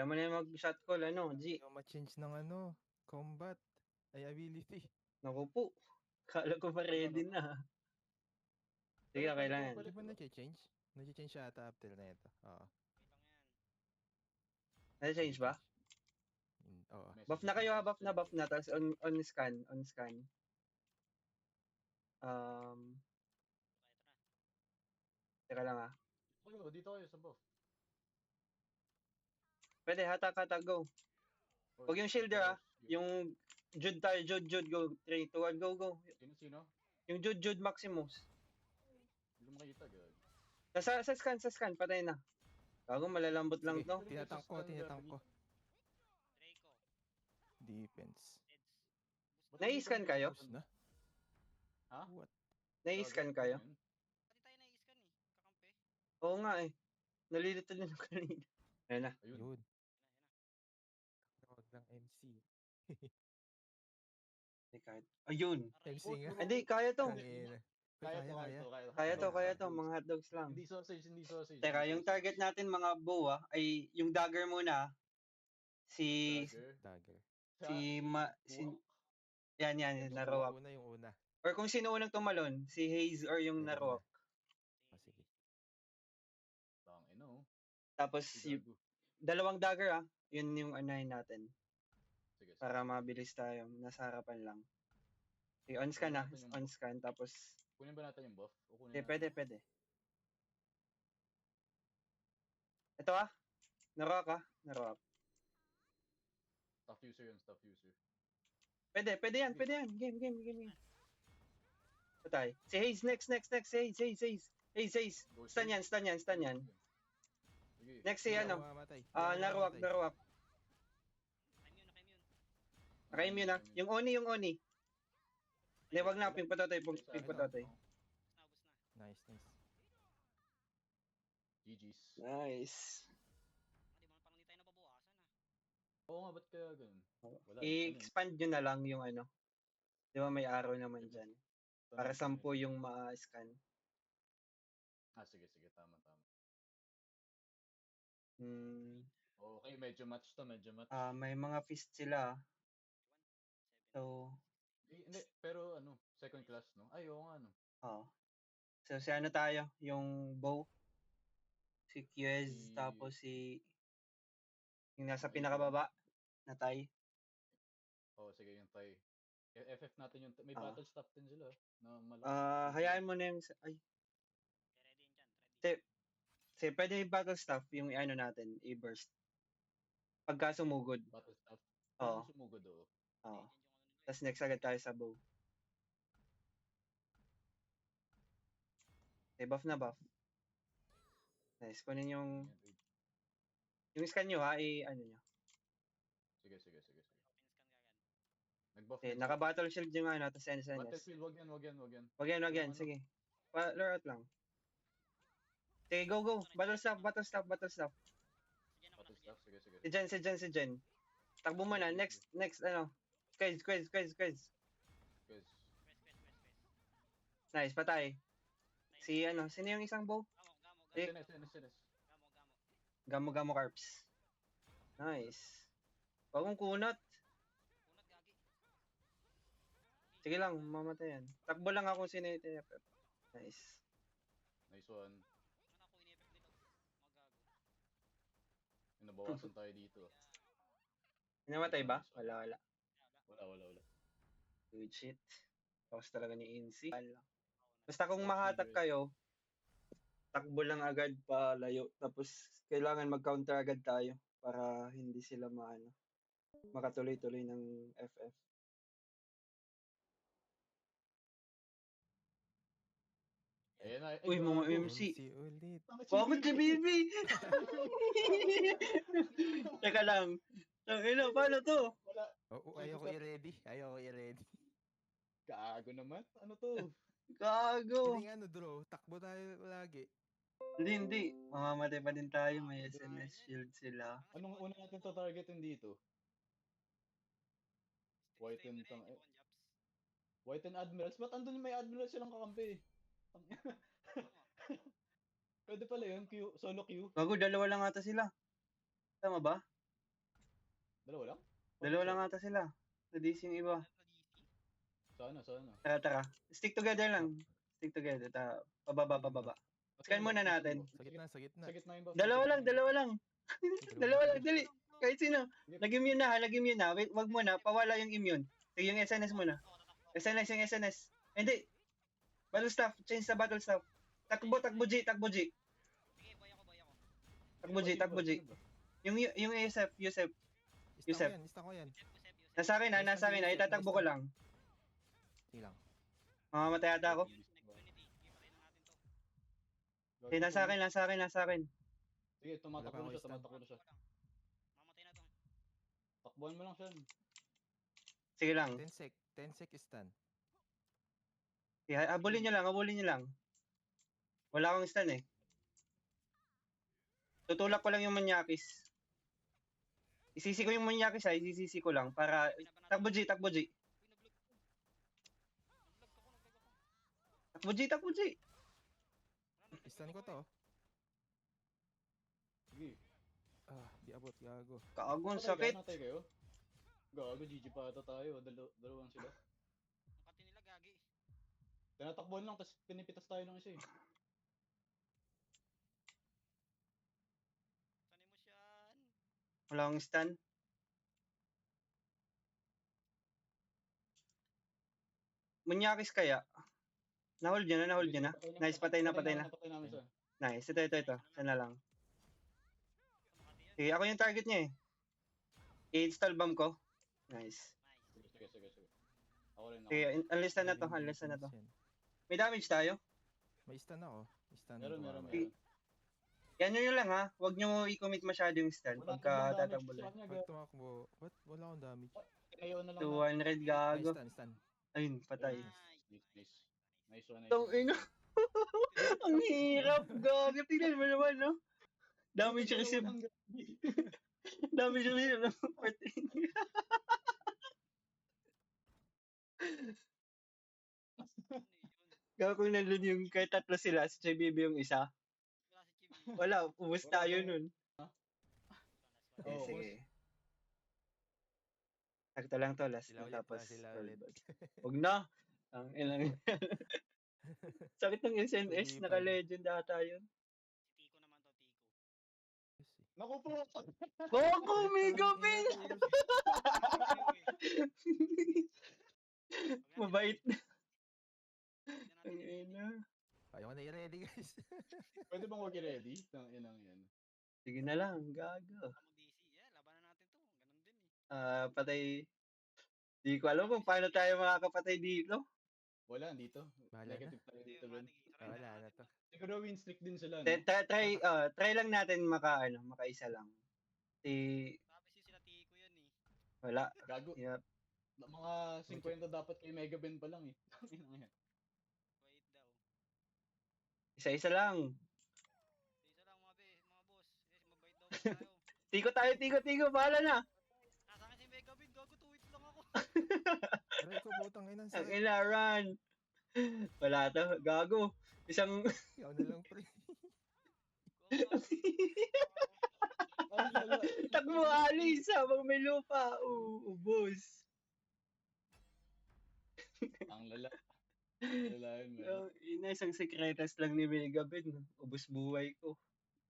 Kaya mo na yung mag-shot call, ano, G. Ayaw ma-change ng combat. Ay, ability. Naku po. Kala ko pa ready na. Sige, okay lang yan. Di ba na-change? Na-change siya ata after na ito. Oo. Na-change ba? Oo. Buff na kayo ha, buff na. Tapos on scan. Teka lang ha. Dito kayo sa buff. Pwede, hatak, go. Huwag yung shielder ha. Yung Jude tayo, Jude, go. 3, 2, 1, go. Sino? Yung Jude Maximus. Hindi mo makita, gag. Sa scan, patay na. Gago, malalambot lang to. Tinatang ko. Defense. Nai-scan kayo? Tapos na. Ha? What? Nai-scan kayo? Pati tayo na-scan kakampi. Oo nga eh. Nalilito din ako kanina. Ayun na. Yun. Tawag ng MC. Ayun. MC nga. Hindi, kaya to. Kaya to. Mga hotdogs lang. Hindi sausage. Teka, yung target natin mga bow ay yung dagger muna. Dagger. Yan, narawak. Yung una. Or kung sino unang tumalon, si Haze or yung narawak. Sige. Tangina, Tapos, dalawang dagger yun yung anahin natin. Sige. Para mabilis tayo. Nasa harapan lang. Okay, on scan on scan. Tapos, Kunin ba natin yung buff? pwede. Ito narawak. Staff user. Pwede yan. Game. Patay. Si Haze, next. Haze. Stun yan. Next si narawak. Naka-immune na. Yung Oni. Hindi, wag na. Ping patotoy. Nice. GG's. Nice. Hindi mo parang hindi tayo nababawasan Oo nga, ba't kaya ganun? I-expand nyo na lang yung Di ba may arrow naman dyan. Para 10 yung ma-scan. Sige. Tama. Okay, medyo match to. May mga fist sila. So, hindi, pero second class, no? Ay, oo nga, no? So, si tayo? Yung bow. Si Kyez, tapos yung nasa pinakababa na Tay. Sige, yung Tay. FF natin yung may battle staff din sila na malaki. Hayaan mo na yung ready. Pwede yung battle staff yung natin, i-burst. Pagka sumugod. Battle staff? Sumugod, Tapos next agad tayo sa bow. Buff na buff. Nice. Kunin yung scan nyo nyo. Sige. Nag-buff. Naka-battle shield yung tapos NSNS. Battlefield, wag yan. Sige. Lure out lang. Sige, go. Battle staff. Sige. Si Jen. Takbo mo na. Next, Quiz. Nice, patay. Sino yung isang bow? Gamo. Gamo Carps. Nice. Huwag mong kunat. Gagi. Sige lang, mamatay yan. Takbo lang ako sino yung TFF. Nice. Nice one. Ano ako in-effect dito? Nabawasan tayo dito. Namatay ba? Wala. Wala. Good shit. Tapos talaga ni Insi. Basta kung mahatak kayo, takbo lang agad pa layo. Tapos kailangan mag-counter agad tayo para hindi sila makatuloy-tuloy ng FF. Uy, mga MC. ulit. Bakit si Bibi? Teka lang. Paano to? Wala. Ayoko i-ready. Gago naman. Ano to? Gago. Hindi draw. Takbo tayo lagi. Hindi. Mamamatay pa din tayo. May SMS shield sila. Anong una natin to targetin dito? White and Admirals? Ba't andun may Admirals silang kakampi? Pwede pala yun, solo queue. Gago, dalawa lang ata sila. Tama ba? Dalawa lang? Dalawa lang ata sila. Na-DC yung iba. Sana. Tara. Stick together lang. Stick together. Pababa. Scan muna natin. Sa gitna. Sa gitna yung buff. Dalawa lang. Dalawa lang, dali. Sige. Kahit sino. Nag-immune na. Wait, wag mo na. Pawala yung immune. Sige, yung SNS muna. SNS. Hindi. Battle staff. Change sa battle staff. Takbo G. Sige, boy ako. Takbo G. Yung Yusef. Ista ko yan. Nasa akin na. Itatakbo ko lang. Sige lang. Mamamatay ata ako. Unity. Sige, patayin na natin to. Okay, nasa akin. Sige, tumatakbo Wala na pa siya. ako Tumatakbo na siya. Mamatay na to. Takbuhan mo lang siya. Sige lang. 10 sec stun. Okay, habulin nyo lang. Wala akong stun eh. Tutulak ko lang yung Manyakis. Isisi ko yung Manyakis isisi ko lang para... Takbo G. Uy, nag-lag ako. Takbo G. Stun ko to. Sige. Di abot. Gago. Kaagong Patay sakit. ka, natay kayo. Gago, GG pa ata tayo. Dalawang sila. Ang kati nila gagi. Tinatakbuhan lang, tapos pinipitas tayo ng isa eh. Sanay mo siyan. Wala akong stun. Manyakis kaya? Nahold nyo na. Nice, patay na. Patay namin siya. Nice, ito. Sana lang. Makati yan. Okay, ako yung target niya eh. I-install bomb ko. Nice. Nice. Sige. Ako rin. Okay, unless na to. Yan. May damage tayo? May stun ako. Meron. Yan nyo lang ha. Huwag nyo i-commit masyado yung stun Wala pagka tatakbo tatakbo lang. Pag tumakbo, what? Wala akong damage. Kinayaw na lang 200 gago. Stun. Ayun, patay. Nice. Nice one. Tong ina. Ang hirap gago. Tingnan mo naman no. Damage receive. Damage receive. Ano yun? Gago kung nandun yung kahit tatlo sila, si Chibibi yung isa. Wala si Chibi. Wala, ubus tayo nun. Okay, Oo, sige. Sakto lang to, last Sila na ulit. tapos. Sila roll ulit. back. Huwag na. Ang ilang. Sakit ng SNS, Hindi pa naka-legend ata yun. Si Tico naman to, Tico. Naku po! Goku, Mega Pin! Mabait na. Ang ina. Ayaw ko na i-ready guys. Pwede bang wag i-ready? Inang yan. Sige na lang, gago. DC. Yeah, labanan natin to. Ganun din eh. Patay. Di ko alam kung paano tayo makakapatay dito. Wala, dito. Bahala na. Negative tayo dito, Ben. Wala na to. Siguro win streak din sila, no? Try lang natin makaisa lang. Sabi sila Tico yan eh. Wala. Gago. Yep. Mga 50 dapat kay Mega Ben pa lang eh. Inang yan. Wait daw. Isa-isa lang. Isa lang mga boss. Mabait daw tayo. Tigo. Bahala na. Nasa akin si Mega Bin. Gago, 2 hits lang ako. Aray ko, butang ina. Ang ina, run. Wala to. Gago. Isang... Ikaw na lang, pre. Ang lala. Takbo alis habang may lupa. Ubos. Ang lala. Lalayan mo. Ina, isang secretas lang ni Mega Ben. Ubos buhay ko.